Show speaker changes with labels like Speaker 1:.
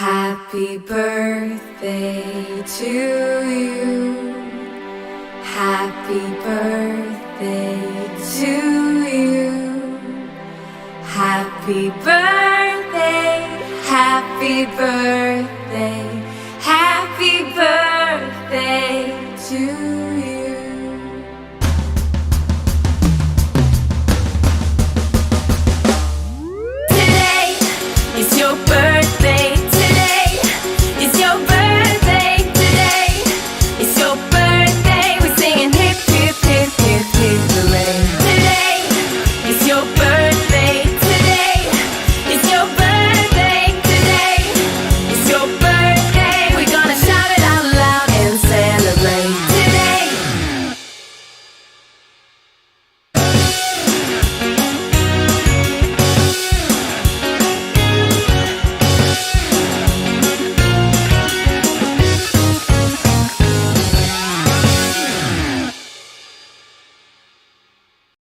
Speaker 1: Happy birthday to you. Happy birthday to you. Happy birthday, happy birthday, happy birthday to you.